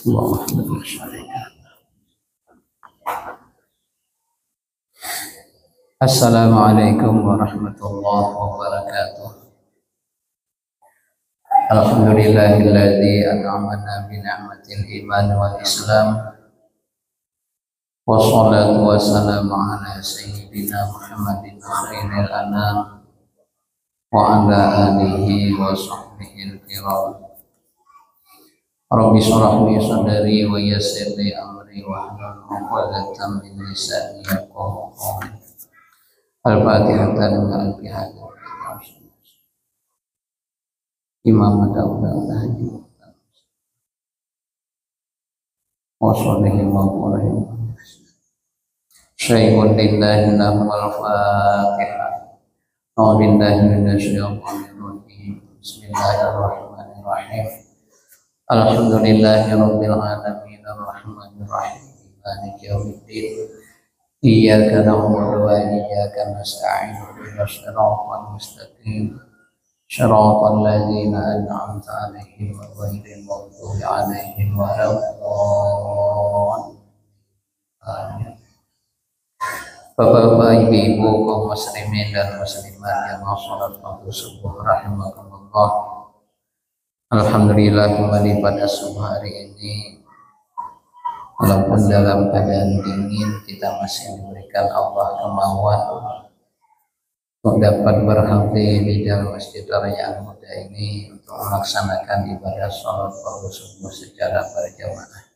Allahumma sholli. Assalamualaikum warahmatullahi wabarakatuh. Alhamdulillahilladzi an'amana bi ni'matil iman wal islam. Wassalatu wassalamu ala sayyidina Muhammadin khairil anam wa ala alihi wa sahbihi al-kiram. Rabbi shrah li sadri wa yassir li amri wa hlul 'uqdatam min lisani yafqahu qawli. Al-Fatihah dengan al-Fatihah. Imam Daulah Haji wa sholihim wa qurahim syai'un lillahi wal Fatihah. A'udzubillahi minasyaitonir rajim. Bismillahirrahmanirrahim. Alhamdulillahi rabbil alamin arrahmanir rahim maliki yaumiddin. Iyyaka na'budu wa iyyaka nasta'in ihdinas siratal mustaqim siratal ladzina an'amta 'alaihim ghairil maghdubi 'alaihim waladdallin. Bapak-bapak, ibu-ibu, kaum muslimin dan muslimat yang sholat waktu subuh rahimakumullah. Alhamdulillah, kembali pada subuh hari ini, walaupun dalam keadaan dingin, kita masih diberikan Allah kemauan untuk dapat berhenti di dalam Masjid Raya Al-Huda ini untuk melaksanakan ibadah sholat waktu subuh secara berjamaah.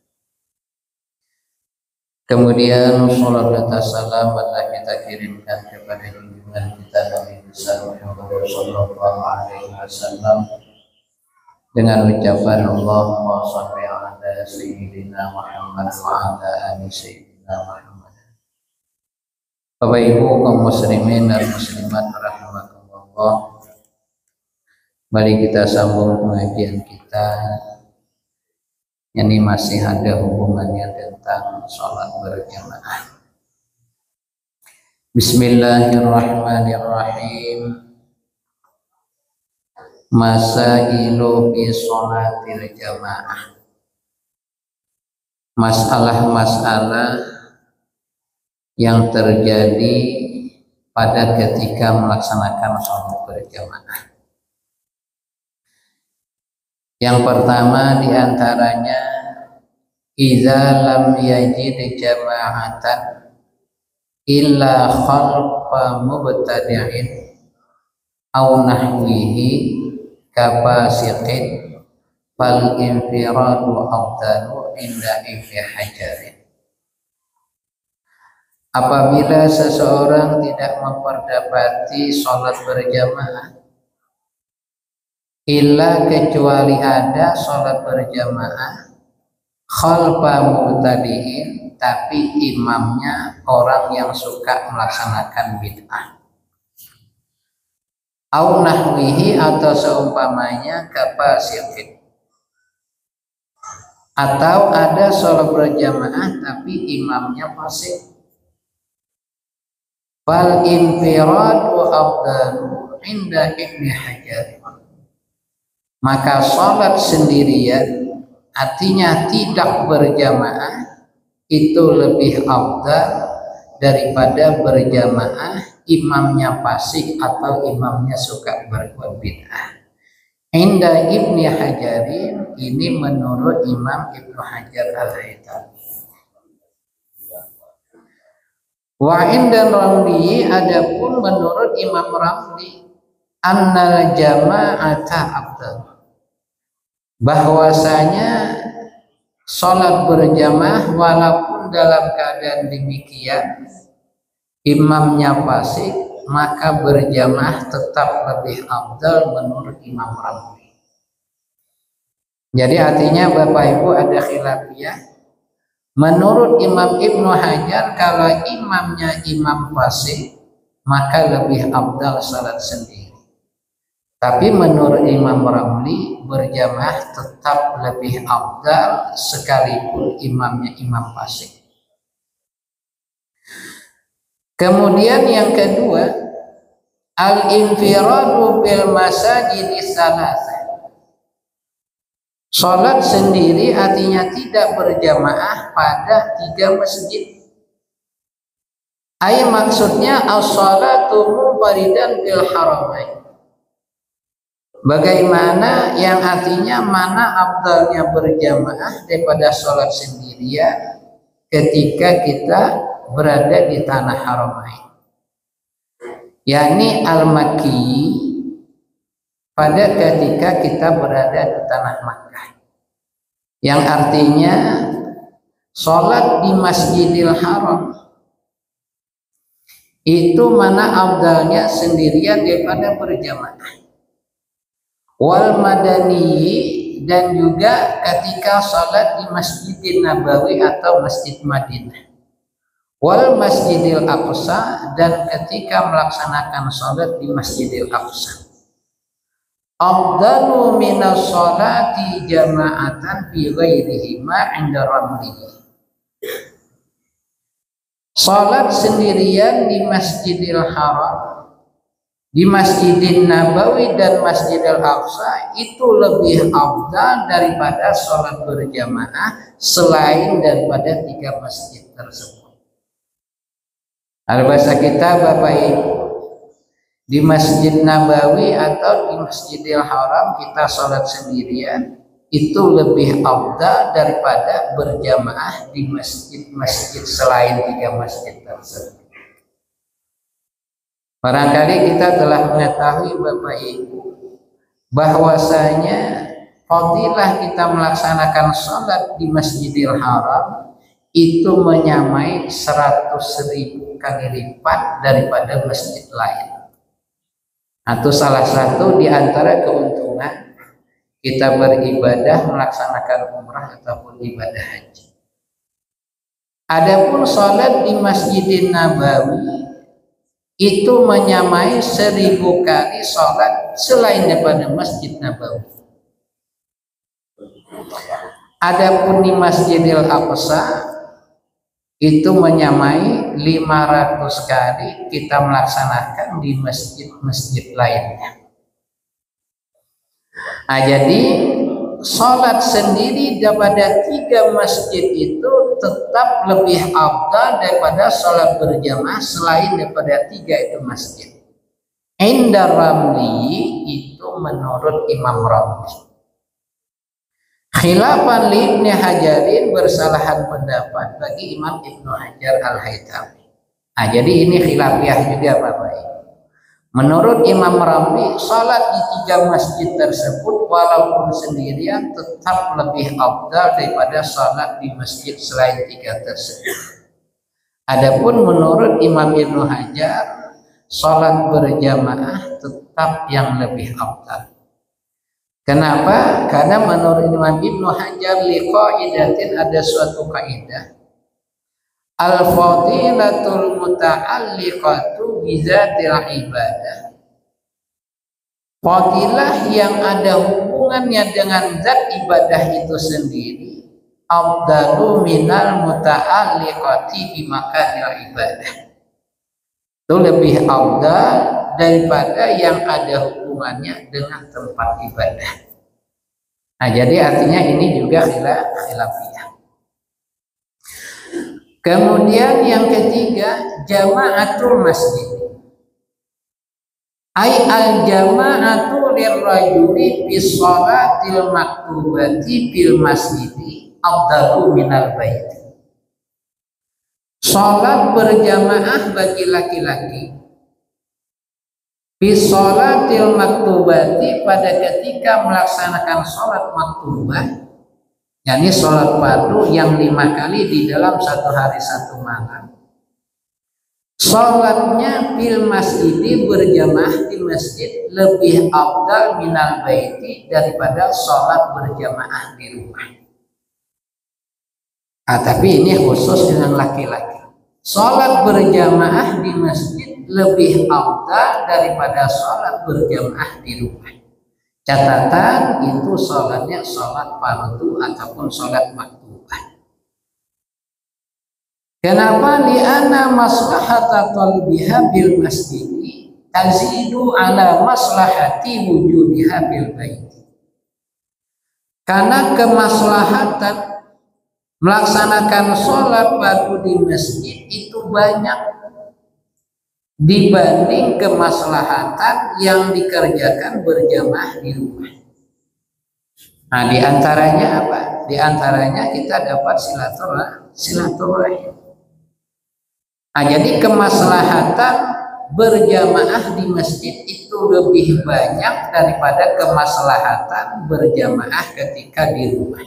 Kemudian sholat dan salam adalah kita kirimkan kepada junjungan kita Nabi besar Muhammad sallallahu alaihi wasallam dengan ucapan Allahumma shalli ala sayyidina Muhammad wa ala ali sayyidina Muhammad. Bapak Ibu kaum muslimin dan muslimat rahimakumullah, mari kita sambung pengajian kita. Ini masih ada hubungannya tentang sholat berjamaah. Bismillahirrahmanirrahim. Masailu fi sholatil jamaah. Masalah-masalah yang terjadi pada ketika melaksanakan sholat berjamaah. Yang pertama diantaranya, idza lam yajid jama'atan illa khalfa mubtadi'in aw nahwihi kafasiqin fal infiradu afdalu inda Ibnu Hajar. Apabila seseorang tidak memperdapati sholat berjamaah, illa kecuali ada sholat berjamaah khalfa mubtadi'in, tapi imamnya orang yang suka melaksanakan bid'ah, au nahwihi atau seumpamanya kafasiqin, atau ada sholat berjamaah tapi imamnya fasik, fal infiradu afdalu inda Ibnu Hajar, maka sholat sendirian artinya tidak berjamaah itu lebih afdal daripada berjamaah imamnya fasik atau imamnya suka berbuat bid'ah. Inda Ibnu Hajar, ini menurut Imam Ibnu Hajar Al-Haytami. Wa inda Ramli, adapun menurut Imam Ramli, annal jama'ata afdal, bahwasanya sholat berjamaah walaupun dalam keadaan demikian imamnya fasik, maka berjamaah tetap lebih afdal menurut Imam Ramli. Jadi artinya Bapak Ibu ada khilafiyah. Menurut Imam Ibnu Hajar, kalau imamnya imam fasik maka lebih afdal sholat sendiri. Tapi menurut Imam Ramli, berjamaah tetap lebih afdal sekalipun imamnya imam fasik. Kemudian yang kedua, al-infiradu bil masajid salasa, Sholat sendiri artinya tidak berjamaah pada 3 masjid. Maksudnya as-sholatu munfaridan bil haramain. Bagaimana yang artinya mana afdalnya berjamaah daripada sholat sendirian ketika kita berada di tanah haramain, yakni al-Makki, pada ketika kita berada di tanah Makkah, yang artinya sholat di Masjidil Haram itu mana afdalnya sendirian daripada berjamaah. Wal madani, dan juga ketika sholat di Masjidil Nabawi atau Masjid Madinah. Wal Masjidil Aqsa, dan ketika melaksanakan sholat di Masjidil Aqsa. Afdalu minas sholati jama'atan bi ghairihima 'inda ramlihi. Sholat sendirian di Masjidil Haram, di Masjidil Nabawi dan Masjidil Aqsa itu lebih afdal daripada sholat berjamaah selain daripada 3 masjid tersebut. Ada bahasa kita Bapak Ibu, di Masjid Nabawi atau di Masjidil Haram kita sholat sendirian itu lebih afdal daripada berjamaah di masjid-masjid selain 3 masjid tersebut. Barangkali kita telah mengetahui Bapak Ibu bahwasanya fadilah kita melaksanakan sholat di Masjidil Haram itu menyamai 100.000 kali lipat daripada masjid lain. Atau salah satu di antara keuntungan kita beribadah melaksanakan umrah ataupun ibadah haji. Adapun sholat di Masjidil Nabawi itu menyamai 1000 kali sholat selain daripada Masjid Nabawi. Adapun di Masjidil Aqsa itu menyamai 500 kali kita melaksanakan di masjid-masjid lainnya. Jadi sholat sendiri daripada 3 masjid itu tetap lebih afdal daripada sholat berjamaah selain daripada 3 itu masjid. Inda Ramli, itu menurut Imam Ramli. Khilafan li Ibnu Hajarin, bersalahan pendapat bagi Imam Ibnu Hajar Al-Haytami. Jadi ini khilafiyah juga Bapak Ibu. Menurut Imam Ramli, salat di 3 masjid tersebut walaupun sendirian tetap lebih afdal daripada salat di masjid selain 3 tersebut. Adapun menurut Imam Ibnu Hajar, salat berjamaah tetap yang lebih afdal. Kenapa? Karena menurut Imam Ibnu Hajar liqaidatin, ada suatu kaidah, al-fadilatul muta'alliqatu bizatil ibadah. Fadilah yang ada hubungannya dengan zat ibadah itu sendiri afdalu minal muta'alliqati bi makanil ibadah. Itu lebih afdal daripada yang ada hubungannya dengan tempat ibadah. Jadi artinya ini juga khilafiyah. Kemudian yang ketiga, jama'atul masjid. Al-jama'atu lirrajuli bis sholatil maktubati bil masjidi afdalu minal baiti. Sholat berjamaah bagi laki-laki bis sholatil maktubati, pada ketika melaksanakan sholat maktubah, yakni sholat fardu yang 5 kali di dalam 1 hari 1 malam. Sholatnya bil masjidi, berjamaah di masjid, lebih afdal minal baiti, daripada sholat berjamaah di rumah. Tapi ini khusus dengan laki-laki. Sholat berjamaah di masjid lebih afdal daripada sholat berjamaah di rumah. Catatan, itu sholatnya sholat fardu ataupun sholat maktubah. Kenapa? Li'anna maslahata talbiha bil masjidi tazidu ala maslahati wujudiha bil bait. Karena kemaslahatan melaksanakan sholat fardu di masjid itu banyak dibanding kemaslahatan yang dikerjakan berjamaah di rumah. Nah, diantaranya apa? Diantaranya kita dapat silaturahim. Nah, jadi kemaslahatan berjamaah di masjid itu lebih banyak daripada kemaslahatan berjamaah ketika di rumah.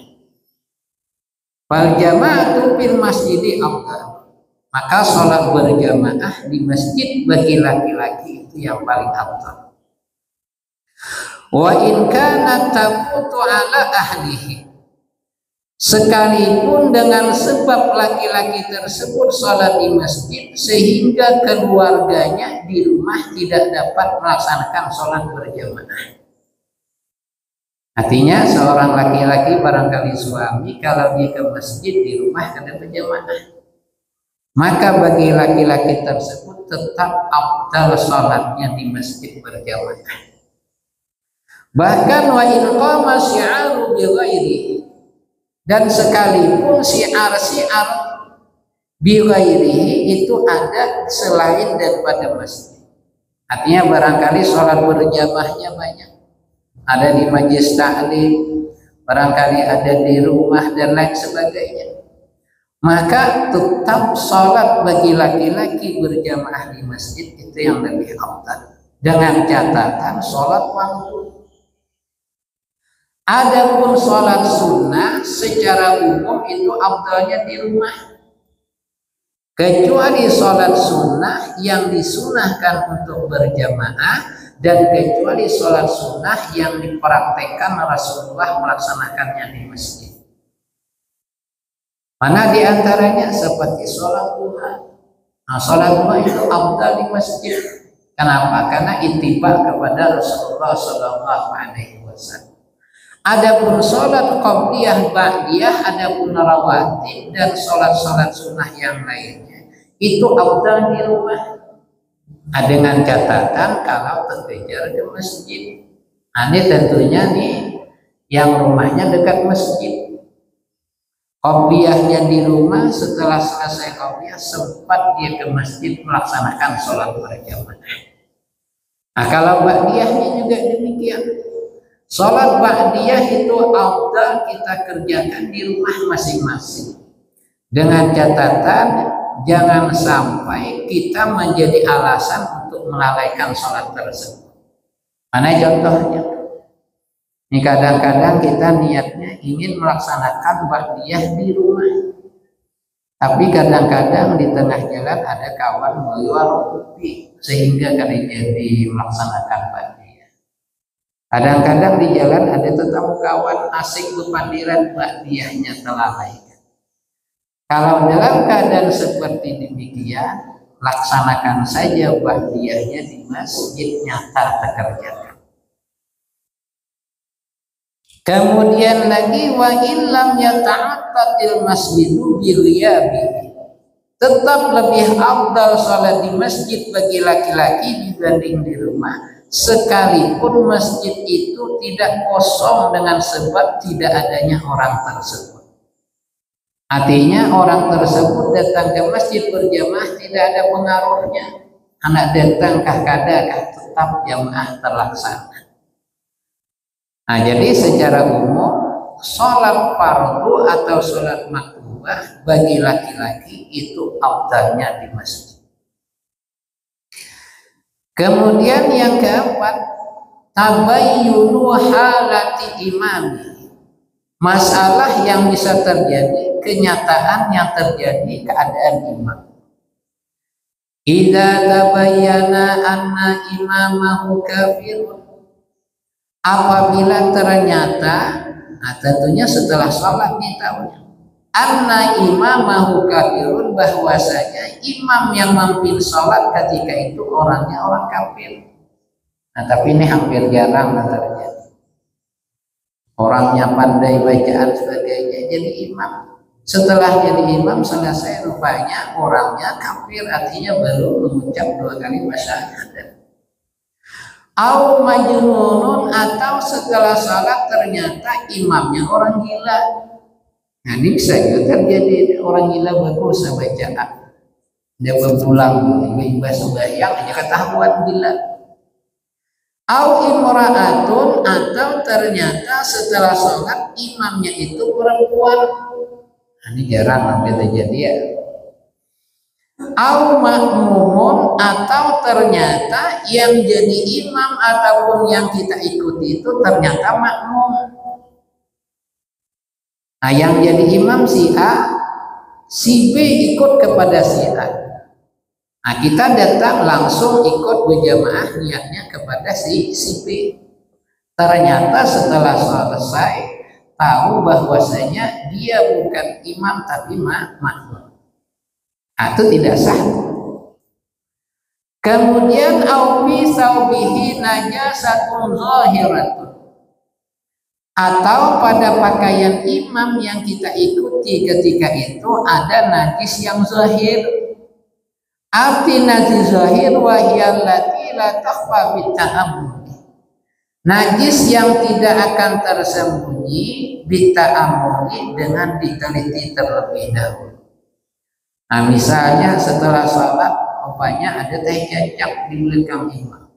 Wal jama'atu fil masjidi afdal. Maka sholat berjamaah di masjid bagi laki-laki itu yang paling afdal. Wa in kana tafutu ala ahlihi. Sekalipun dengan sebab laki-laki tersebut sholat di masjid sehingga keluarganya di rumah tidak dapat melaksanakan sholat berjamaah. Artinya seorang laki-laki barangkali suami kalau dia ke masjid di rumah kada berjamaah, maka bagi laki-laki tersebut tetap afdal sholatnya di masjid berjamaah. Bahkan wa in qama syi'aru bi ghairihi, dan sekalipun syiar bi ghairihi itu ada selain daripada masjid. Artinya barangkali sholat berjamaahnya banyak, ada di majelis taklim, barangkali ada di rumah dan lain sebagainya, maka tetap sholat bagi laki-laki berjamaah di masjid itu yang lebih afdal, dengan catatan sholat waktu. Adapun sholat sunnah secara umum itu afdalnya di rumah, kecuali sholat sunnah yang disunahkan untuk berjamaah, dan kecuali sholat sunnah yang dipraktekkan Rasulullah melaksanakannya di masjid. Mana diantaranya? Seperti sholat duha. Nah, sholat duha itu afdal di masjid. Kenapa? Karena ittiba kepada Rasulullah SAW. Adapun sholat qabliyah, ba'diyah, adapun rawatib dan sholat-sholat sunnah yang lainnya itu afdal di rumah, dengan catatan kalau terkejar ke masjid. Ini tentunya nih yang rumahnya dekat masjid, qabliyahnya di rumah, setelah selesai qabliyah sempat dia ke masjid melaksanakan sholat berjamaah. Nah, kalau ba'diyahnya juga demikian. Sholat ba'diyah itu afdal kita kerjakan di rumah masing-masing, dengan catatan jangan sampai kita menjadi alasan untuk melalaikan sholat tersebut. Mana contohnya? Ini kadang-kadang kita niatnya ingin melaksanakan ba'diyah di rumah, tapi kadang-kadang di tengah jalan ada kawan meliwar kopi sehingga kada jadi melaksanakan ba'diyah. Kadang-kadang di jalan ada tetamu kawan asik berpandiran, ba'diyahnya terlalaikan. Kalau dalam keadaan seperti demikian, laksanakan saja ba'diyahnya di masjid, nyata terkerjakan. Kemudian lagi wa illam yata'attatil masjidu bi ghiyabi, tetap lebih afdal salat di masjid bagi laki-laki dibanding di rumah, sekalipun masjid itu tidak kosong dengan sebab tidak adanya orang tersebut. Artinya orang tersebut datang ke masjid berjamaah tidak ada pengaruhnya, anak datang kah kada kah tetap jamaah terlaksana. Nah, jadi secara umum sholat fardu atau sholat maktubah bagi laki-laki itu afdalnya di masjid. Kemudian yang keempat, tabayyunu halati imami, masalah yang bisa terjadi, kenyataan yang terjadi keadaan imam. Idza tabayyana anna imamahu kafir, apabila ternyata, nah tentunya setelah sholat ditahunya, anna imamahu kafirun, bahwasanya imam yang memimpin sholat ketika itu orangnya orang kafir. Nah, tapi ini hampir jarang terjadi. Orangnya pandai bacaan sebagainya jadi imam. Setelah jadi imam selesai rupanya orangnya kafir, artinya baru mengucap 2 kali syahadat. Au majnunun, atau setelah salat ternyata imamnya orang gila. Nah ini bisa juga terjadi, orang gila berusaha bacaan, dia berpulang ibadah sembahyang hanya ketahuan gila. Au imra'atun, atau ternyata setelah sholat imamnya itu perempuan. Nah, ini jarang nanti terjadi ya. Au makmumun, atau ternyata yang jadi imam ataupun yang kita ikuti itu ternyata makmum. Nah yang jadi imam si A, si B ikut kepada si A. Nah kita datang langsung ikut berjamaah niatnya kepada si B. Ternyata setelah selesai tahu bahwasanya dia bukan imam tapi makmum. Itu tidak sah. Kemudian au bi saubihi najasatun zahiratun, atau pada pakaian imam yang kita ikuti ketika itu ada najis yang zahir. Arti najis zahir wahiyal lati la takhfa bitta'ammul, najis yang tidak akan tersembunyi bitta'ammuli, dengan diteliti terlebih dahulu. Nah misalnya setelah sholat rupanya ada teh cacak di belakang imam,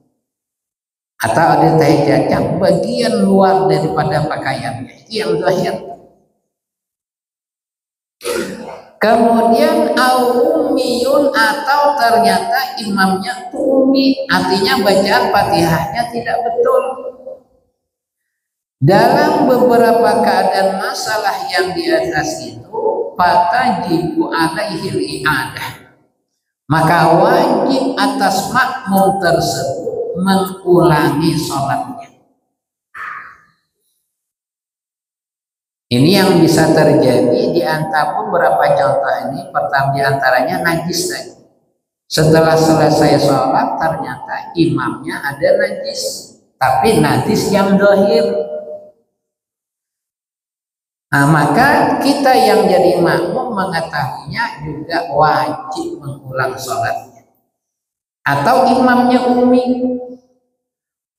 atau ada teh cacak bagian luar daripada pakaiannya, itu yang zahir. Kemudian au-ummiyun, atau ternyata imamnya ummi, artinya bacaan Fatihahnya tidak betul. Dalam beberapa keadaan masalah yang di atas itu fatajibu alaihil i'adah, maka wajib atas makmum tersebut mengulangi sholatnya. Ini yang bisa terjadi di antara beberapa contoh ini. Pertama di antaranya najis tadi. Setelah selesai sholat ternyata imamnya ada najis, tapi najis yang zahir. Nah maka kita yang jadi makmum mengetahuinya juga wajib mengulang sholatnya. Atau imamnya ummi.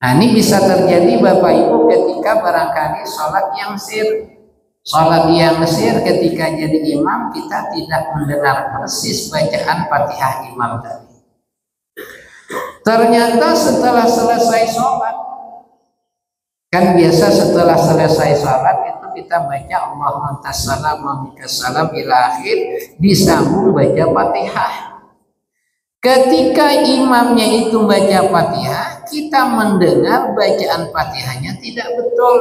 Nah ini bisa terjadi Bapak Ibu ketika barangkali sholat yang sir. Sholat yang sir ketika jadi imam kita tidak mendengar persis bacaan Fatihah imam tadi. Ternyata setelah selesai sholat, kan biasa setelah selesai sholat itu kita baca Allahumma tassalam wa minkas salam ila akhir, disambung baca Fatihah. Ketika imamnya itu baca Fatihah, kita mendengar bacaan Fatihahnya tidak betul,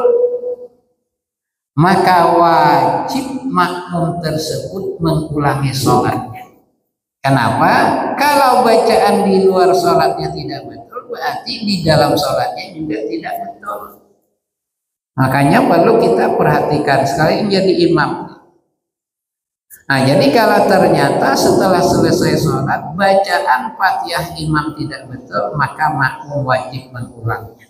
maka wajib makmum tersebut mengulangi sholatnya. Kenapa? Kalau bacaan di luar sholatnya tidak betul, berarti di dalam sholatnya juga tidak betul. Makanya perlu kita perhatikan sekali menjadi imam. Nah jadi kalau ternyata setelah selesai sholat bacaan Fatihah imam tidak betul, maka makmum wajib mengulangnya.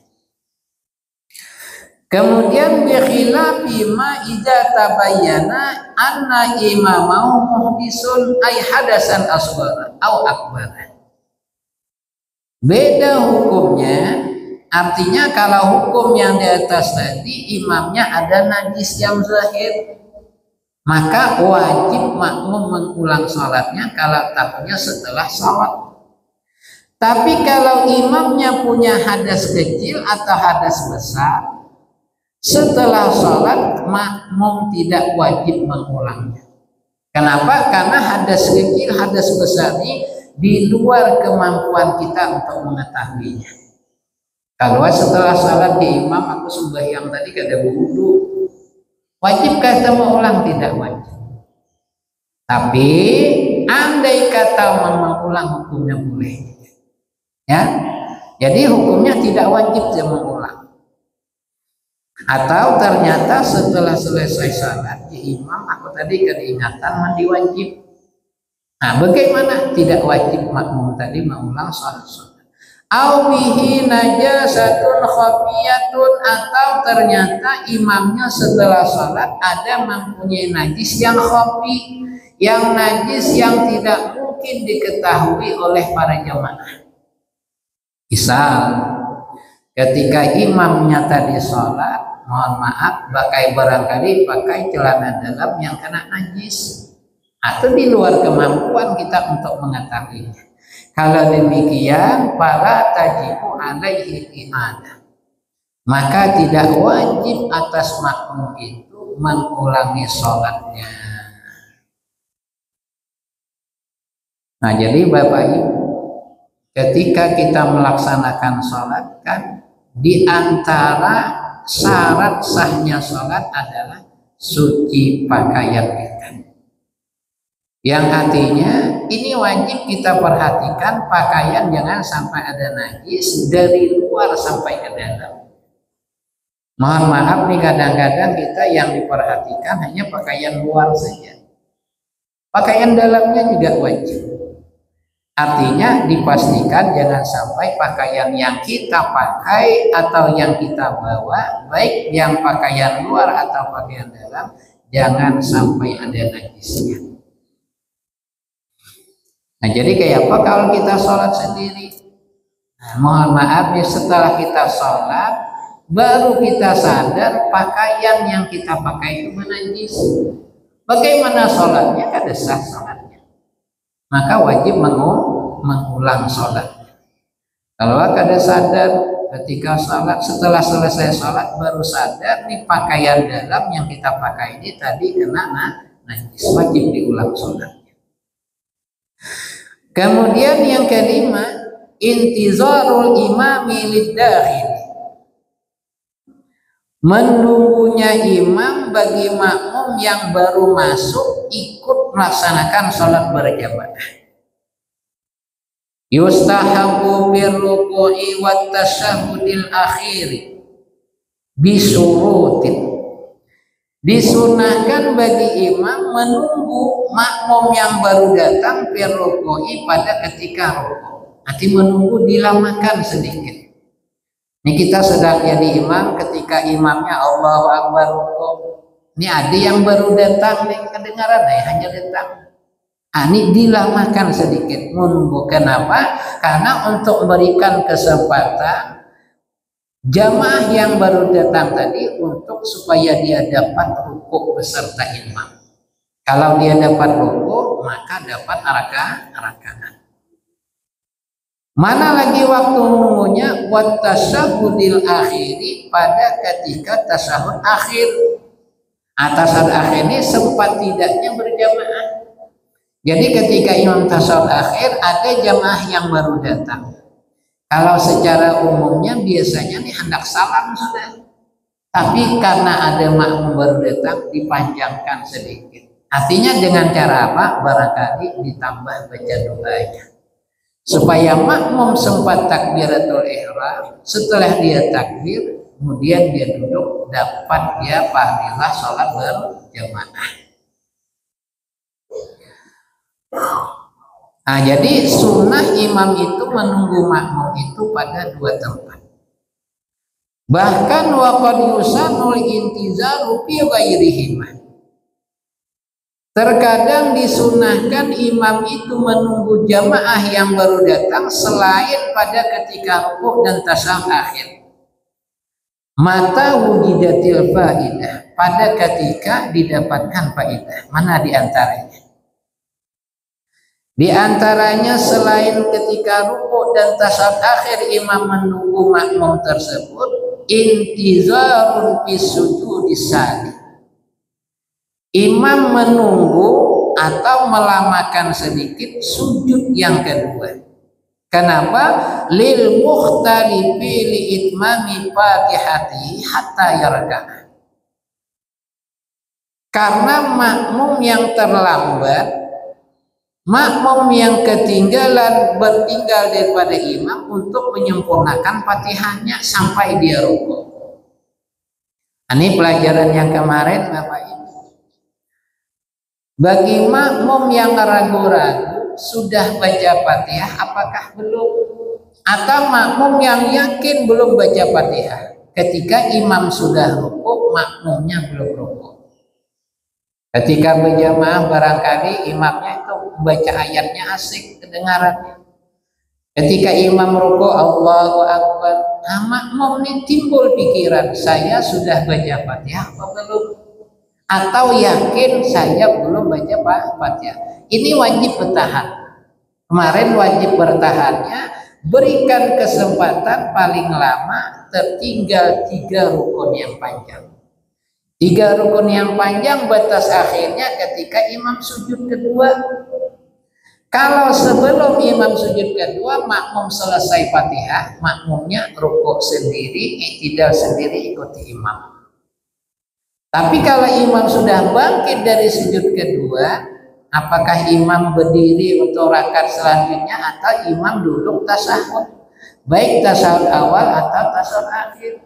Kemudian bikhilafi ma idza tabayyana anna imamahu muhdisun ay hadasan asghara au akbar. Beda hukumnya, artinya kalau hukum yang di atas tadi imamnya ada najis yang zahir, maka wajib makmum mengulang sholatnya kalau tahunya setelah sholat. Tapi kalau imamnya punya hadas kecil atau hadas besar, setelah sholat makmum tidak wajib mengulangnya. Kenapa? Karena hadas kecil, hadas besar ini di luar kemampuan kita untuk mengetahuinya. Kalau setelah sholat di imam aku sembahyang tadi kada berwudu, wajibkah kita mengulang? Tidak wajib. Tapi andai kata mengulang hukumnya boleh. Ya, jadi hukumnya tidak wajib dia mengulang. Atau ternyata setelah selesai salat di imam aku tadi keingatan mandi wajib. Nah bagaimana? Tidak wajib makmum tadi mengulang salat. Au bihi najasatun khafiyatun, atau ternyata imamnya setelah salat ada mempunyai najis yang khafi, yang najis yang tidak mungkin diketahui oleh para jamaah. Misal Ketika imamnya tadi sholat, mohon maaf, barangkali pakai celana dalam yang kena najis, atau di luar kemampuan kita untuk mengetahuinya. Kalau demikian, para tajibu alaihi imadah, maka tidak wajib atas makmum itu mengulangi sholatnya. Nah, jadi Bapak Ibu, ketika kita melaksanakan sholat, kan di antara syarat sahnya sholat adalah suci pakaian kita. Yang artinya ini wajib kita perhatikan, pakaian jangan sampai ada najis dari luar sampai ke dalam. Mohon maaf nih, kadang-kadang kita yang diperhatikan hanya pakaian luar saja. Pakaian dalamnya juga wajib. Artinya dipastikan jangan sampai pakaian yang kita pakai atau yang kita bawa, baik yang pakaian luar atau pakaian dalam, jangan sampai ada najisnya. Nah, jadi kayak apa kalau kita sholat sendiri? Nah, mohon maaf ya, setelah kita sholat baru kita sadar pakaian yang kita pakai itu najis. Bagaimana sholatnya? Kada sah sholatnya. Maka wajib mengulang sholatnya. Kalau kada sadar ketika sholat, setelah selesai sholat baru sadar nih pakaian dalam yang kita pakai ini tadi kena najis, wajib diulang sholat. Kemudian yang kelima, intizarul imami lid-dakhil, menunggunya imam bagi makmum yang baru masuk ikut melaksanakan sholat berjamaah. Yustahabu birruku'i wat tasyahhudil akhiri bisurutin, disunahkan bagi imam menunggu makmum yang baru datang firruku'i pada ketika rukuk. Nanti menunggu dilamakan sedikit. Ini kita sedang jadi imam, ketika imamnya Allahu Akbar rukuk. Ini ada yang baru datang nih, kedengaran hanya datang. Ini dilamakan sedikit, menunggu. Kenapa? Karena untuk memberikan kesempatan jamaah yang baru datang tadi untuk supaya dia dapat rukuk beserta imam. Kalau dia dapat rukuk, maka dapat rakaat. Mana lagi waktu menunggunya? Wat tasyahhudil akhiri, pada ketika tasyahud akhir. Tasyahud akhir ini sempat tidaknya berjamaah. Jadi ketika imam tasyahud akhir ada jamaah yang baru datang. Kalau secara umumnya biasanya nih hendak salam sudah. Tapi karena ada makmum baru datang dipanjangkan sedikit. Artinya dengan cara apa? Barangkali ditambah baca doanya. Supaya makmum sempat takbiratul ihram, setelah dia takbir, kemudian dia duduk, dapat dia fadilah sholat berjamaah. Nah, jadi sunnah imam itu menunggu makmum itu pada dua tempat. Bahkan waqad yusanul intizaru fi ghairihima. Terkadang disunahkan imam itu menunggu jamaah yang baru datang selain pada ketika rukuk dan tasyahud akhir. Mata wujidatil faidah, pada ketika didapatkan faidah. Mana di antaranya? Di antaranya selain ketika rukuk dan tasyahud akhir imam menunggu makmum tersebut, intizarun fi sujudis sani. Imam menunggu atau melamakan sedikit sujud yang kedua. Kenapa? Lil mukhtalifi li itmami fatihati hatta yarka'a. Karena makmum yang terlambat, makmum yang ketinggalan bertinggal daripada imam untuk menyempurnakan Fatihahnya sampai dia rukuk. Ini pelajaran yang kemarin Bapak Ibu. Bagi makmum yang ragu-ragu sudah baca Fatihah apakah belum? Atau makmum yang yakin belum baca Fatihah, ketika imam sudah rukuk makmumnya belum rukuk. Ketika berjamaah barangkali imamnya itu membaca ayatnya asik kedengarannya. Ketika imam rukuk Allahu Akbar, makmum ini timbul pikiran, saya sudah baca Fatihah apa belum? Atau yakin saya belum baca Fatihah. Ini wajib bertahan. Kemarin wajib bertahannya, berikan kesempatan paling lama tertinggal 3 rukun yang panjang. 3 rukun yang panjang batas akhirnya ketika imam sujud kedua. Kalau sebelum imam sujud kedua makmum selesai Fatihah, makmumnya rukuk sendiri, i'tidal sendiri, ikuti imam. Tapi kalau imam sudah bangkit dari sujud kedua, apakah imam berdiri untuk rakaat selanjutnya atau imam duduk tasahud, baik tasahud awal atau tasahud akhir.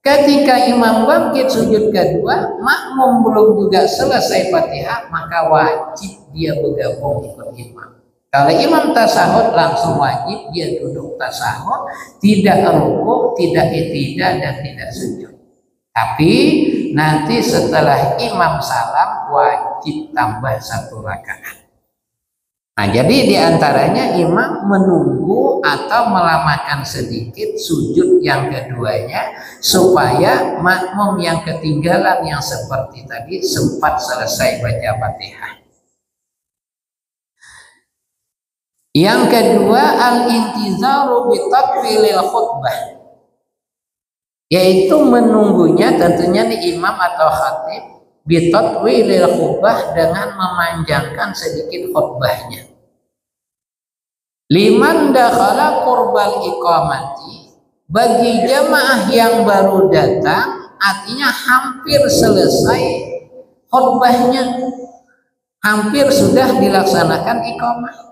Ketika imam bangkit sujud kedua, makmum belum juga selesai Fatihah, maka wajib dia bergabung ikut imam. Kalau imam tasahud langsung wajib dia duduk tasahud, tidak rukuk, tidak i'tidal dan tidak sujud. Tapi nanti setelah imam salam wajib tambah 1 rakaat. Nah, jadi diantaranya imam menunggu atau melamakan sedikit sujud yang keduanya supaya makmum yang ketinggalan yang seperti tadi sempat selesai baca Fatihah. Yang kedua, al-intizaru bitatwilil khutbah, yaitu menunggunya tentunya di imam atau khatib bitatwilil khutbah dengan memanjangkan sedikit khutbahnya. Liman dakhala qurbal iqamati, bagi jamaah yang baru datang artinya hampir selesai khutbahnya, hampir sudah dilaksanakan iqamah.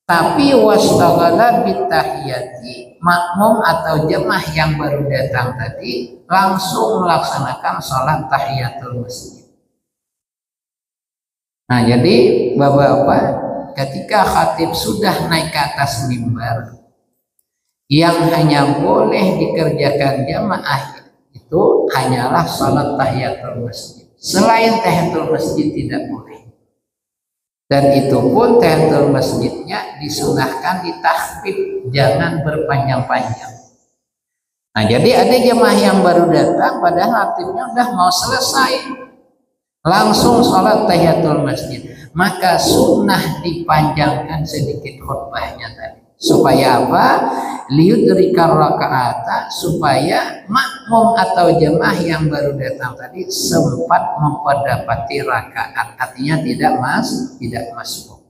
Tapi wastaghala bitahiyati, makmum atau jemaah yang baru datang tadi langsung melaksanakan sholat tahiyatul masjid. Nah, jadi bapak-bapak, ketika khatib sudah naik ke atas mimbar, yang hanya boleh dikerjakan jamaah itu hanyalah sholat tahiyatul masjid. Selain tahiyatul masjid tidak boleh. Dan itu pun tahiyatul masjidnya disunahkan ditakhfif, jangan berpanjang-panjang. Nah, jadi ada jemaah yang baru datang padahal khatibnya udah mau selesai, langsung sholat tahiyatul masjid, maka sunnah dipanjangkan sedikit khutbahnya tadi. Supaya apa? Liyudrikar rakaata, supaya makmum atau jemaah yang baru datang tadi sempat memperdapati rakaat, artinya tidak masuk.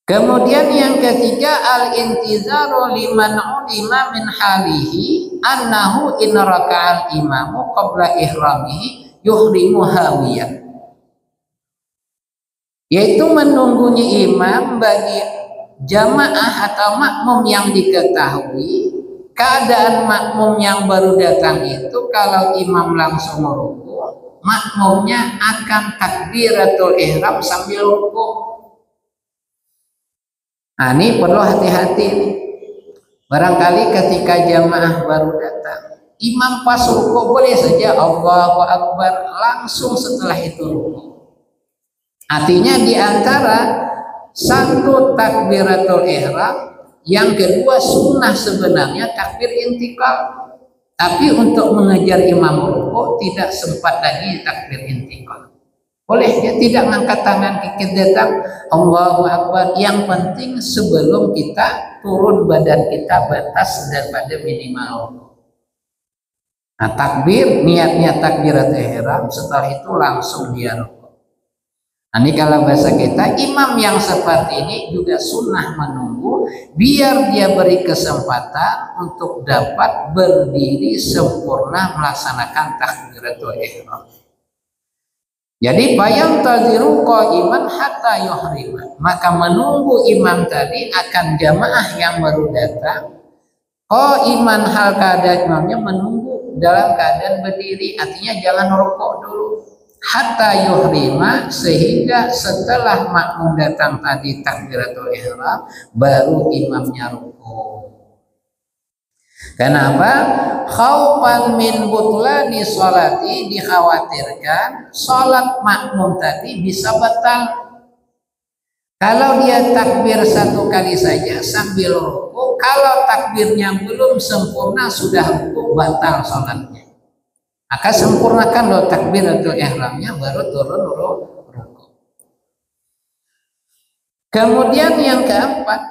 Kemudian yang ketiga, al-intizaru liman ulima min halihi annahu in raka'al imamu qabla ihramihi yuhrimu hawiyah, yaitu menunggunya imam bagi jamaah atau makmum yang diketahui keadaan makmum yang baru datang itu kalau imam langsung rukuk, makmumnya akan takbiratul ihram sambil rukuk. Nah, ini perlu hati-hati. Barangkali ketika jamaah baru datang, imam pas rukuk boleh saja Allahu Akbar, langsung setelah itu rukuk. Artinya di antara satu takbiratul ihram, yang kedua sunnah sebenarnya takbir intikal. Tapi untuk mengejar imam rukuk tidak sempat lagi takbir intikal. Boleh dia tidak mengangkat tangan, ikut datang Allahu Akbar. Yang penting sebelum kita turun badan kita batas daripada minimal. Nah, takbir, niatnya takbiratul ihram, setelah itu langsung dia rukuk. Nah, ini kalau bahasa kita, imam yang seperti ini juga sunnah menunggu biar dia beri kesempatan untuk dapat berdiri sempurna melaksanakan takbiratul ihram. Jadi bayang taziru qaiman hatta yuhrima, maka menunggu imam tadi akan jamaah yang baru datang qaiman hal keadaan imamnya menunggu dalam keadaan berdiri, artinya jangan rukuk dulu. Hatta yuhrima, sehingga setelah makmum datang tadi takbiratul ihram baru imamnya rukuk. Kenapa? Khaufan min butlani sholati, dikhawatirkan sholat makmum tadi bisa batal. Kalau dia takbir satu kali saja sambil rukuk, kalau takbirnya belum sempurna sudah rukuk, batal sholatnya. Maka sempurnakan lo takbiratul ihramnya baru turun rukuk. Kemudian yang keempat,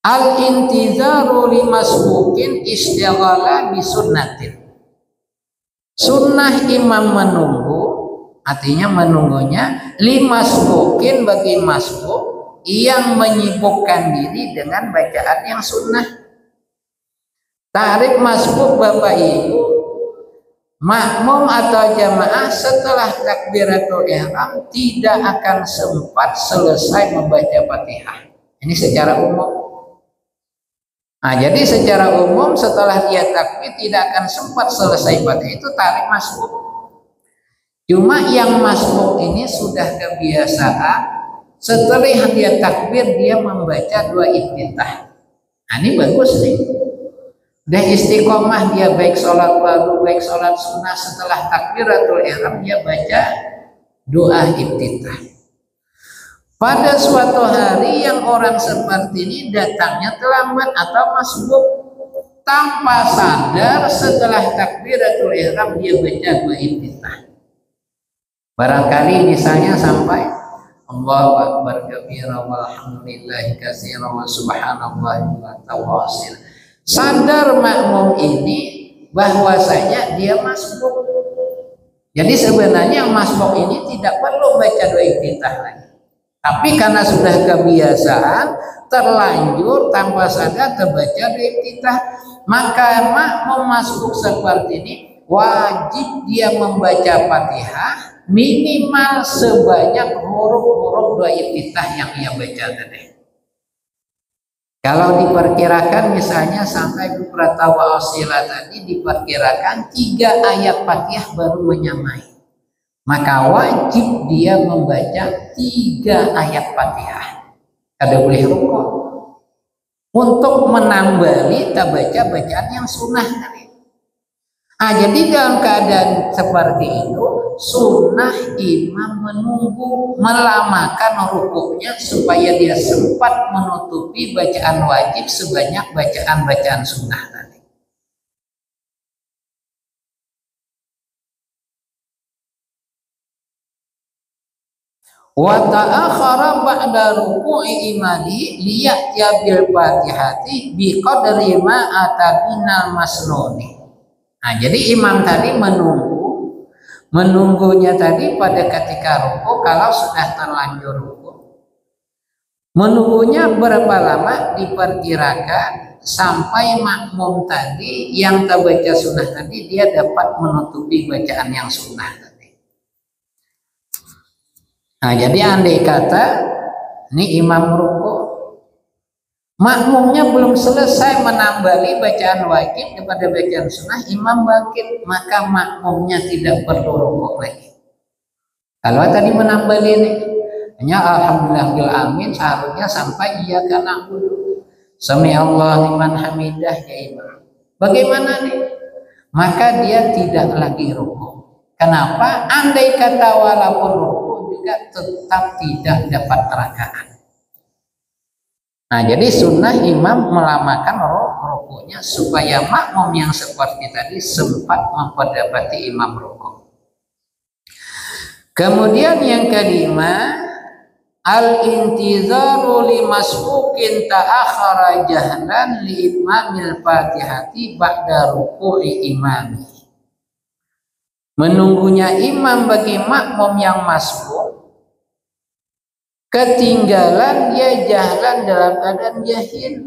al-intizaru limasbukin istighala bisunnatin. Sunnah imam menunggu, artinya menunggunya limasbukin bagi masbuk yang menyibukkan diri dengan bacaan yang sunnah. Tarik masbuk Bapak Ibu, makmum atau jamaah setelah takbiratul ihram tidak akan sempat selesai membaca Fatihah. Ini secara umum. Nah, jadi secara umum setelah dia takbir tidak akan sempat selesai Fatihah, itu tarik masbuk. Cuma yang masbuk ini sudah kebiasaan setelah dia takbir dia membaca dua iftitah. Nah, ini bagus nih. Udah istiqomah dia baik sholat fardu baik sholat sunnah setelah takbiratul ihram dia baca doa iftitah. Pada suatu hari yang orang seperti ini datangnya terlambat atau masbuk, tanpa sadar setelah takbiratul ihram dia baca dua iftitah. Barangkali misalnya sampai Allahu akbar kabira walhamdulillahi katsiran wa subhanallahi wa tawassil. Sadar makmum ini bahwasanya dia masbuk. Jadi sebenarnya masbuk ini tidak perlu baca dua iftitah lagi. Tapi karena sudah kebiasaan terlanjur tanpa sadar terbaca dua iftitah, maka makmum masbuk seperti ini wajib dia membaca Fatihah minimal sebanyak huruf-huruf dua iftitah yang ia baca tadi. Kalau diperkirakan misalnya sampai Bukratawa Asila tadi diperkirakan 3 ayat Fatihah baru menyamai, maka wajib dia membaca 3 ayat Fatihah. Kada boleh rukuk untuk menambali baca bacaan yang sunnah tadi. Jadi dalam keadaan seperti itu sunnah imam menunggu melamakan rukuknya supaya dia sempat menutupi bacaan wajib sebanyak bacaan-bacaan sunnah tadi. Wa ta'akhara ba'da ruku'i imani liya'tiya bil fatihati biqadri ma atabinal masnuni. Nah, jadi imam tadi menunggunya tadi pada ketika ruku. Kalau sudah terlanjur ruku, menunggunya berapa lama? Diperkirakan sampai makmum tadi yang terbaca sunnah tadi dia dapat menutupi bacaan yang sunnah tadi. Nah, jadi andai kata ini imam ruku, makmumnya belum selesai menambali bacaan wajib kepada bacaan sunnah, imam bangkit, maka makmumnya tidak perlu rukuk lagi. Kalau tadi menambali ini hanya alhamdulillah bil amin seharusnya sampai iya karena sami Allah liman hamidah ya imam. Bagaimana nih? Maka dia tidak lagi rukuk. Kenapa? Andai kata walaupun rukuk juga tetap tidak dapat rakaat. Nah, jadi sunnah imam melamakan rukuknya supaya makmum yang seperti tadi sempat memperdapati imam rukuk. Kemudian yang kelima, al-intizaru limasbukin ta'akhara jahlan li itmamil fatihati ba'da ruku'i imami. Menunggunya imam bagi makmum yang masbuk ketinggalan dia jahlan dalam keadaan jahil.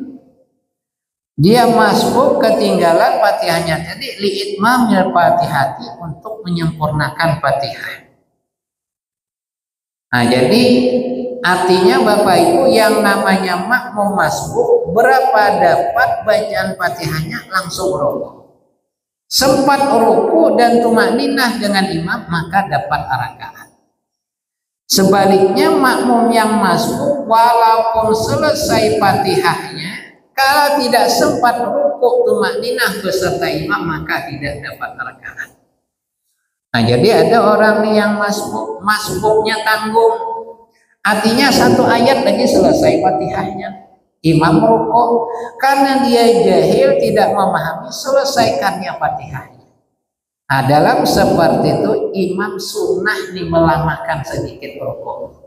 Dia masbuk ketinggalan Fatihahnya tadi li'itmamil fatihati untuk menyempurnakan Fatihah. Nah, jadi artinya Bapak Ibu yang namanya makmum masbuk berapa dapat bacaan Fatihahnya langsung rukuk. Sempat rukuk dan tumakninah dengan imam maka dapat rakaat. Sebaliknya makmum yang masbuk walaupun selesai Fatihahnya, kalau tidak sempat rukuk tumakninah beserta imam maka tidak dapat rakaat. Nah, jadi ada orang nih yang masbuknya tanggung. Artinya satu ayat lagi selesai Fatihahnya. Imam rukuk karena dia jahil tidak memahami, selesaikannya Fatihahnya. Nah, dalam seperti itu imam sunnah nih melamakan sedikit rukuk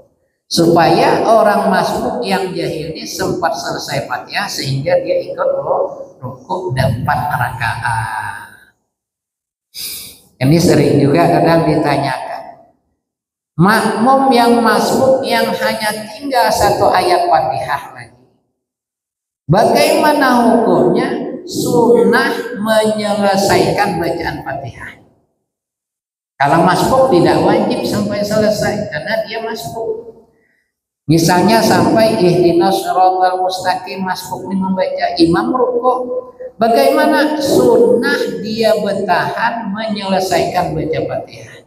supaya orang masbuk yang jahil ini sempat selesai Fatihah sehingga dia ikut rukuk dan 4 rakaat. Ini sering juga kadang ditanyakan, makmum yang masbuk yang hanya tinggal 1 ayat Fatihah lagi, bagaimana hukumnya? Sunnah menyelesaikan bacaan Fatihah. Kalau masbuk tidak wajib sampai selesai karena dia masbuk. Misalnya sampai ihdinas shiratal mustaqim, masbuk ini membaca, imam rukuk, bagaimana? Sunnah dia bertahan menyelesaikan baca Fatihah.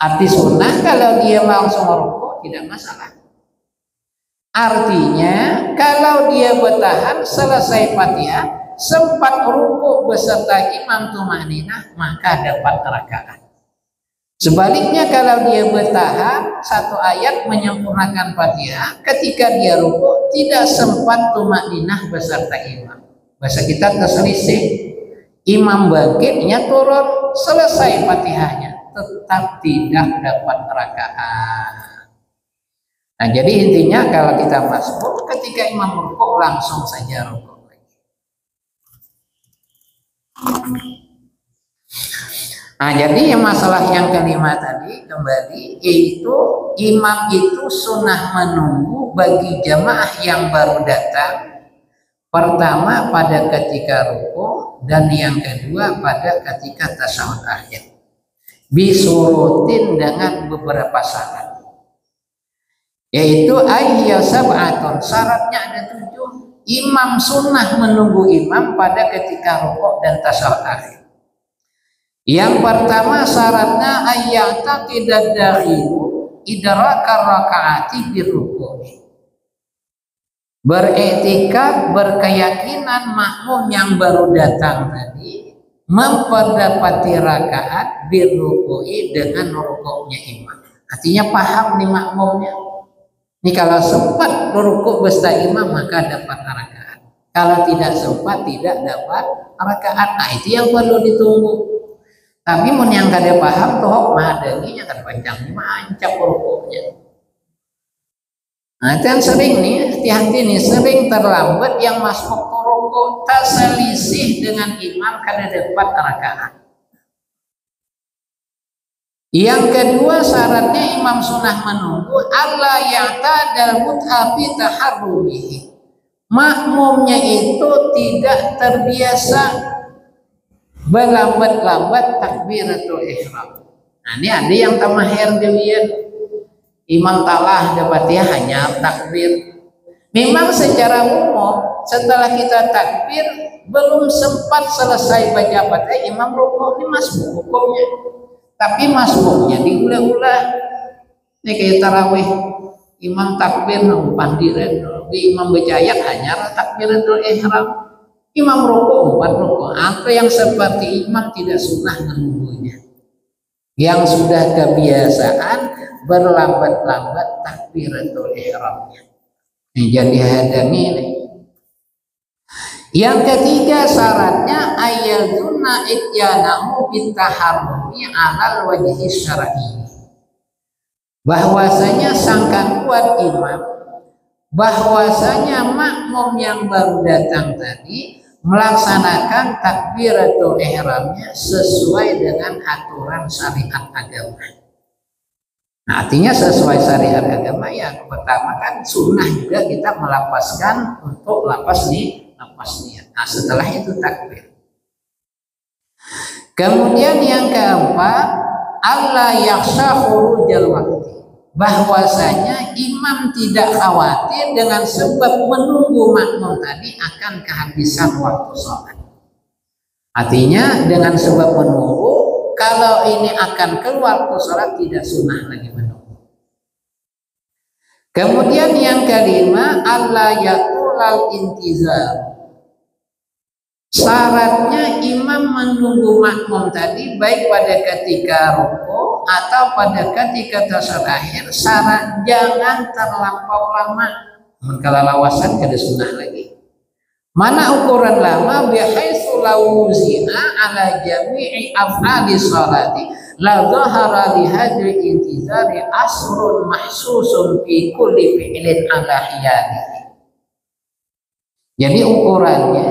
Arti sunnah kalau dia langsung rukuk tidak masalah. Artinya kalau dia bertahan selesai Fatihah sempat rukuk beserta imam tumaninah maka dapat rakaat. Sebaliknya kalau dia bertahan 1 ayat menyempurnakan Fatihah, ketika dia rukuk tidak sempat tumaninah beserta imam. Bahasa kita terselisih. Imam bangkitnya turun, selesai Fatihahnya, tetap tidak dapat rakaat. Nah, jadi intinya kalau kita masbuk ketika imam rukuk langsung saja rukuk. Nah, jadi masalah yang kelima tadi kembali yaitu imam itu sunnah menunggu bagi jamaah yang baru datang, pertama pada ketika rukuk dan yang kedua pada ketika tasyahud akhir, bisurutin dengan beberapa syarat, yaitu ayya sab'atun, syaratnya ada 7. Imam sunnah menunggu imam pada ketika rukuk dan tasyahud akhir. Yang pertama syaratnya ayya'taqidad dakhilu idrakar rakaati birruku'i, beriktikad, berkeyakinan makmum yang baru datang tadi memperdapati rakaat birruku'i dengan rukuknya imam. Artinya paham nih makmumnya. Ini kalau sempat rukuk beserta imam maka dapat rakaat. Kalau tidak sempat tidak dapat rakaat. Nah, itu yang perlu ditunggu. Tapi mun yang kada paham toh mahadanginya kan panjang mancap rukuknya. Nah, kan sering nih, hati-hati nih, sering terlambat yang masuk rukuk tak selisih dengan imam kada dapat rakaat. Yang kedua syaratnya imam sunnah menunggu Allah ya'tadal mut'a fi taharrumihi. Makmumnya itu tidak terbiasa berlambat-lambat takbiratul ihram. Nah, ini ada yang tamahir demikian. Imam talah dapat ya hanya takbir. Memang secara umum setelah kita takbir belum sempat selesai baca Fatihah imam rukuk, ini masbuk hukumnya. Tapi masbuknya diulah-ulah. Ini kayak tarawih. Imam takbir numpan diren, imam baca ayat hanya takbiratul ihram. Imam rukuk 4 rukuk. Apa yang seperti imam tidak sunnah menunggunya. Yang sudah kebiasaan berlambat-lambat takbiratul ihramnya. Jadi hadami ini. Yang ketiga syaratnya ayyaduna ityanahu bitaharrumi alal wajhi syar'i. Bahwasanya sangka kuat imam bahwasanya makmum yang baru datang tadi melaksanakan takbiratul ihramnya sesuai dengan aturan syariat agama. Nah, artinya sesuai syariat agama yang pertama kan sunnah juga kita melapaskan untuk lapas niat. Nah, setelah itu takbir. Kemudian yang keempat, Allah yakhsha khurujal waqti. Bahwasanya imam tidak khawatir dengan sebab menunggu makmum tadi akan kehabisan waktu sholat. Artinya dengan sebab menunggu, kalau ini akan keluar waktu sholat tidak sunnah lagi menunggu. Kemudian yang kelima, Allah yatulal intizar. Syaratnya imam menunggu makmum tadi baik pada ketika rukuk atau pada ketika tasyahud akhir, syarat jangan terlampau lama. Kalau lawasan kada sunnah lagi. Mana ukuran lama? Bihaitsu law zina ala jami'i af'ali sholati la dhahara li hadri intizari asrun mahsusun fi kulli fi'lin ala hiyani. Jadi ukurannya,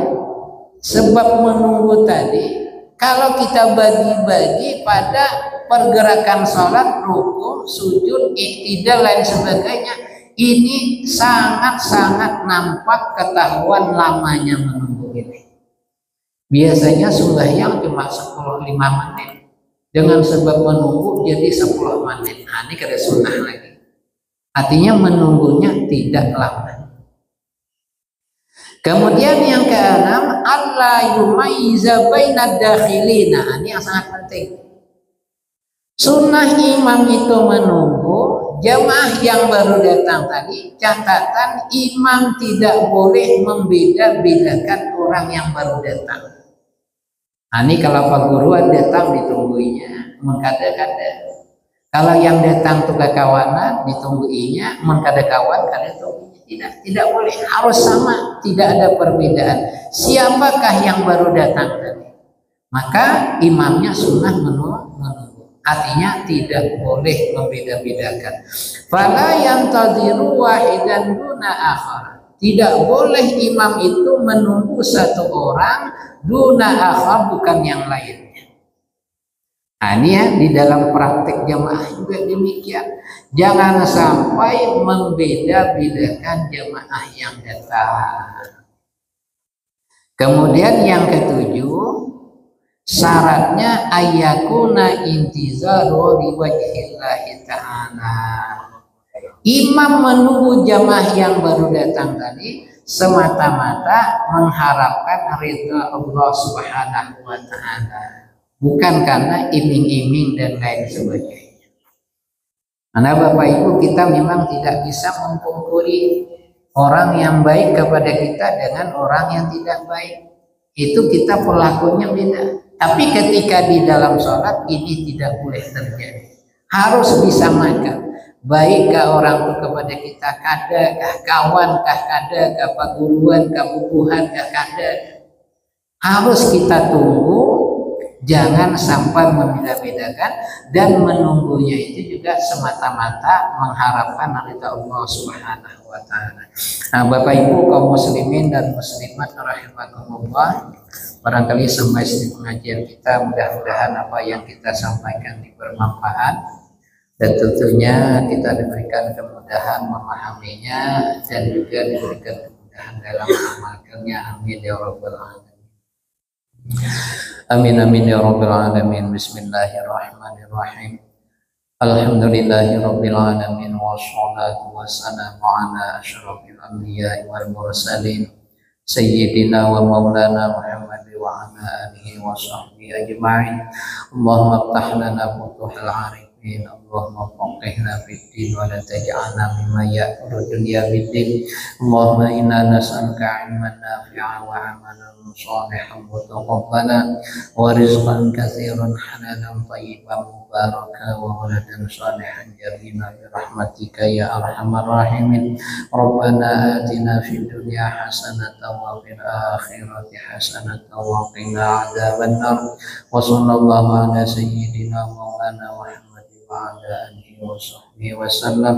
sebab menunggu tadi, kalau kita bagi-bagi pada pergerakan sholat, rukuk, sujud, iktidal, lain sebagainya, ini sangat-sangat nampak ketahuan lamanya menunggu ini. Biasanya sembahyang cuma 5 menit, dengan sebab menunggu jadi 10 menit. Nah, ini kada sunnah lagi. Artinya menunggunya tidak lama. Kemudian yang keenam, alla yumayyiza bainad dakhilina. Ini yang sangat penting. Sunnah imam itu menunggu jamaah yang baru datang tadi. Catatan, imam tidak boleh membeda-bedakan orang yang baru datang. Nah, ini kalau perguruan datang ditungguinya, mengkada-kada. Kalau yang datang tuh kawanan ditungguinya, mengkada kawan kada tunggu. Tidak boleh, harus sama, tidak ada perbedaan. Siapakah yang baru datang tadi? Maka imamnya sunnah menunggu. Artinya tidak boleh membeda-bedakan. Fala yantadhiru wahidan duna akhar. Tidak boleh imam itu menunggu satu orang duna akhar, bukan yang lainnya. Nah, ini ya, di dalam praktik jamaah juga demikian. Jangan sampai membeda-bedakan jamaah yang datang. Kemudian yang ketujuh, syaratnya ayyakuna intizaru liwajhillahi ta'ala. Imam menunggu jamaah yang baru datang tadi semata-mata mengharapkan ridha Allah Subhanahu wa ta'ala, bukan karena iming-iming dan lain sebagainya. Karena Bapak Ibu, kita memang tidak bisa mempungkiri orang yang baik kepada kita dengan orang yang tidak baik. Itu kita perlakunya beda. Tapi ketika di dalam sholat ini tidak boleh terjadi. Harus disamakan. Baikkah orang itu kepada kita, kada, kah kawan, kah kada, kah paguruan, kah bubuhan, kah kada. Harus kita tunggu. Jangan sampai membeda-bedakan, dan menunggunya itu juga semata-mata mengharapkan ridha Allah Subhanahu wa ta'ala. Nah, Bapak Ibu kaum muslimin dan muslimat rahimakumullah, barangkali sampai di pengajian kita, mudah-mudahan apa yang kita sampaikan bermanfaat, dan tentunya kita diberikan kemudahan memahaminya dan juga diberikan kemudahan dalam mengamalkannya. Amin ya rabbal alamin. Amin amin ya rabbil alamin. Bismillahirrahmanirrahim. Alhamdulillahi rabbil alamin, wassalatu wassalamu ala asyrafil anbiya'i wal mursalin sayyidina wa maulana Muhammad wa ala alihi wa sahbihi ajma'in. Allahumma iftah lana futuhal arifin, Allahumma faqihna fid din wa la taj'alna mimma ya'kulu dunya bid-din. Allahumma inna nas'aluka 'ilman nafi'an wa 'amalan صالحا متقبلا ورزقا كثيرا حلالا طيبا مباركا وولدا صالحا جريما برحمتك يا ارحم الراحمين. ربنا آتنا في الدنيا حسنة وفي الآخرة حسنة وقنا عذاب النار. وصلى الله على سيدنا مولانا محمد وعلى آله وصحبه وسلم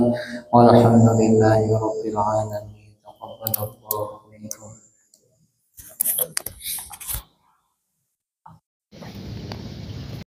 والحمد لله رب العالمين. تقبل الله منكم.